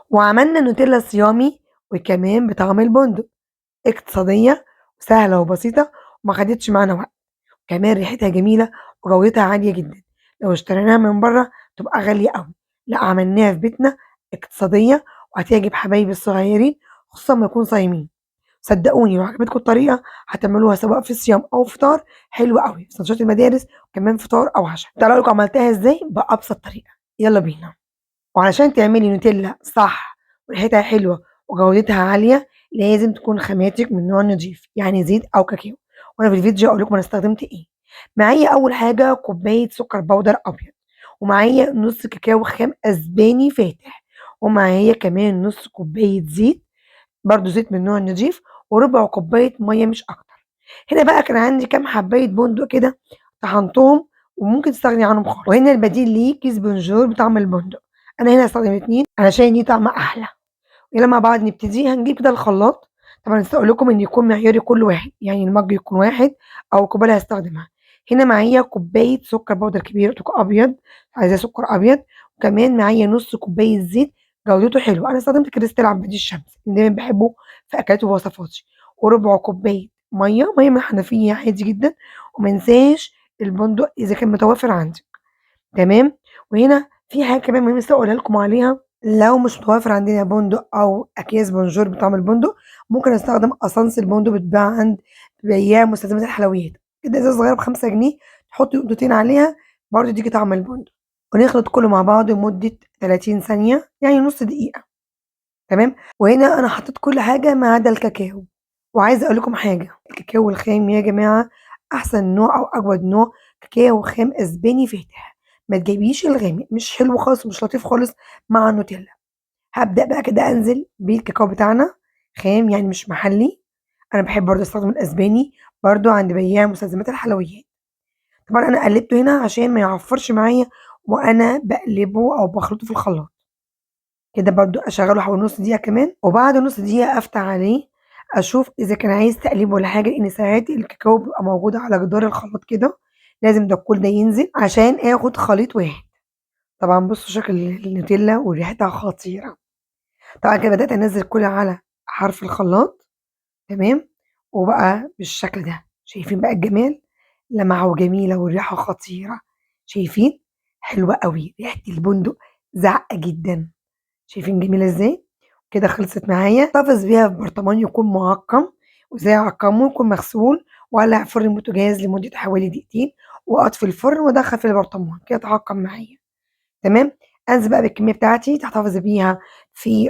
وعملنا نوتيلا صيامي وكمان بطعم البندق، اقتصادية وسهلة وبسيطة وما خدتش معانا وقت، كمان ريحتها جميلة وجودتها عالية جدًا، لو اشتريناها من برّه تبقى غالية أوي، لأ عملناها في بيتنا اقتصادية وهتعجب حبايبي الصغيرين خصوصًا أمّا يكونوا صايمين، صدقوني لو عجبتكم الطريقة هتعملوها سواء في صيام أو فطار حلو أوي، في سندوتشات المدارس وكمان فطار أو عشا. تعالوا أقول لكم عملتها إزاي بأبسط طريقة، يالّا بينا. وعلشان تعملي نوتيلا صح وريحتها حلوة وجودتها عالية لازم تكون خاماتك من نوع نضيف يعني زيت أو كاكاو، وأنا في الفيديو هاقول لكم أنا استخدمت إيه. معايا أول حاجة كوباية سكر بودر أبيض، ومعايا نص كاكاو خام أسباني فاتح، ومعايا كمان نص كوباية زيت برضه زيت من النوع النضيف، وربع كوباية مَيّة مش أكتر. هنا بقى كان عندي كام حباية بندق كده طحنتهم وممكن تستغني عنهم خالص، وهنا البديل ليه كيس بونجور بطعم البندق، أنا هنا هاستخدم 2 علشان يدّيه طعم أحلى. يالّا مع بعض نبتدي، هنجيب كده الخلاط، طبعًا نسيت أقول لكم إن يكون معياري كل واحد، يعني المَج يكون واحد أو الكوباية اللي هاستخدمها. هنا معايا كوباية سكر بودر كبير أبيض، عايزاه سكر أبيض، وكمان معايا نُص كوباية زيت جودته حلوة، أنا استخدمت كريستال عباد الشمس، لإن دايمًا باحبه في أكلاتي ووصفاتي، وربع كوباية مَيّة من الحنفية عادي جدًا، وما انساش البندق إذا كان متوفر عندِك، تمام؟ وهنا في حاجة كمان مهمة نسيت أقولها لكم عليها، لو مش متوفر عندنا بندق أو أكياس بونجور بطعم البندق، ممكن أستخدم أسانس البندق بتتباع عند بياع مستلزمات الحلويات، كده إزازة صغيرة ب5 جنيه تحطي نقطتين عليها برضه يديكِ طعم البندق، ونخلط كله مع بعض لمدة 30 ثانية يعني نُص دقيقة، تمام؟ وهنا أنا حطيت كل حاجة ما عدا الكاكاو، وعايزة أقول لكم حاجة، الكاكاو الخام يا جماعة أحسن نوع أو أجود نوع كاكاو خام أسباني فاتح، ما تجيبيش الغامق مش حلو خالص ومش لطيف خالص مع النوتيلا. هابدأ بقى كده أنزل بالكاكاو بتاعنا خام يعني مش محلي، أنا باحب برضه أستخدم الأسباني برضه عند بياع مستلزمات الحلويات، طبعًا أنا قلّبته هنا عشان ما يعفّرش معايا وأنا باقلبه أو باخلطه في الخلاط، كده برضه أشغّله حوالي نُص دقيقة كمان، وبعد نُص دقيقة أفتح عليه أشوف إذا كان عايز تقليب والّا حاجة، لإن ساعات الكاكاو بيبقى موجود على جدار الخلاط كده، لازم ده كل ده ينزل عشان آخد خليط واحد، طبعًا بُصّوا شكل النوتيلا وريحتها خطيرة. طبعًا كده بدأت أنزّل كل على حرف الخلاط تمام، وبقى بالشكل ده، شايفين بقى الجمال؟ لمعة وجميلة والريحة خطيرة، شايفين؟ حلوة أوي، ريحة البندق زاعقة جدًا، شايفين جميلة إزاي؟ كده خلصت معايا، أحتفظ بيها في برطمان يكون معقّم، وإزاي أعقّمه؟ يكون مغسول وأولع فرن البوتاجاز لمدة حوالي دقيقتين، وأطفي الفرن وأدخّل في البرطمان، كده اتعقّم معايا. تمام، أنزل بقى بالكمية بتاعتي تحتفظي بيها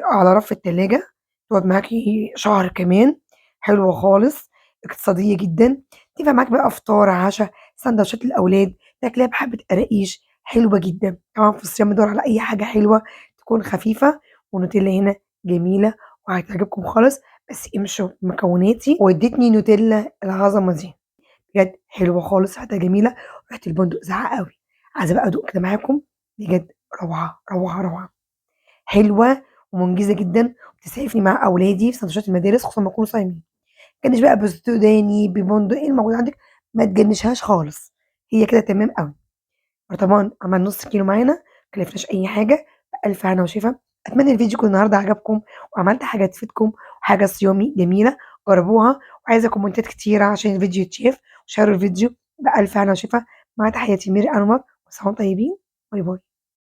على رف التلاجة، تقعد معاكِ شهر كمان، حلوة خالص، اقتصادية جدًا، تنفع معاكِ بقى فطار، عشا، ساندوتشات للأولاد، تاكليها بحبة قراقيش، حلوة جدًا، طبعًا في الصيام بندوّر على أي حاجة حلوة تكون خفيفة، والنوتيلا هنا جميلة وهتعجبكم خالص، بس امشوا بمكوناتي وادّتني نوتيلا العظمة دي، بجد حلوة خالص، ريحتها جميلة، وريحة البندق زاعقة أوي، عايزة بقى أدوق كده معاكم بجد روعة، روعة، روعة، حلوة ومنجزة جدًا وتسعفني مع أولادي في سندوتشات المدارس خصوصًا لمّا يكونوا صايمين، ما تجيش بقى بسوداني، ببندق، إيه الموجود عندِك ما تجنّشهاش خالص، هي كده تمام أوي. برطمان عمل نُص كيلو معانا، ما كلفناش أي حاجة، بألف هنا وشفا. أتمنى الفيديو يكون النهارده عجبكم وعملت حاجة تفيدكم وحاجة صيامي جميلة، جربوها وعايزة كومنتات كتيرة عشان الفيديو يتشاف، وشيروا الفيديو، بألف هنا وشفا. مع تحياتي ميري أنور، كل سنة وأنتم طيبين، باي باي.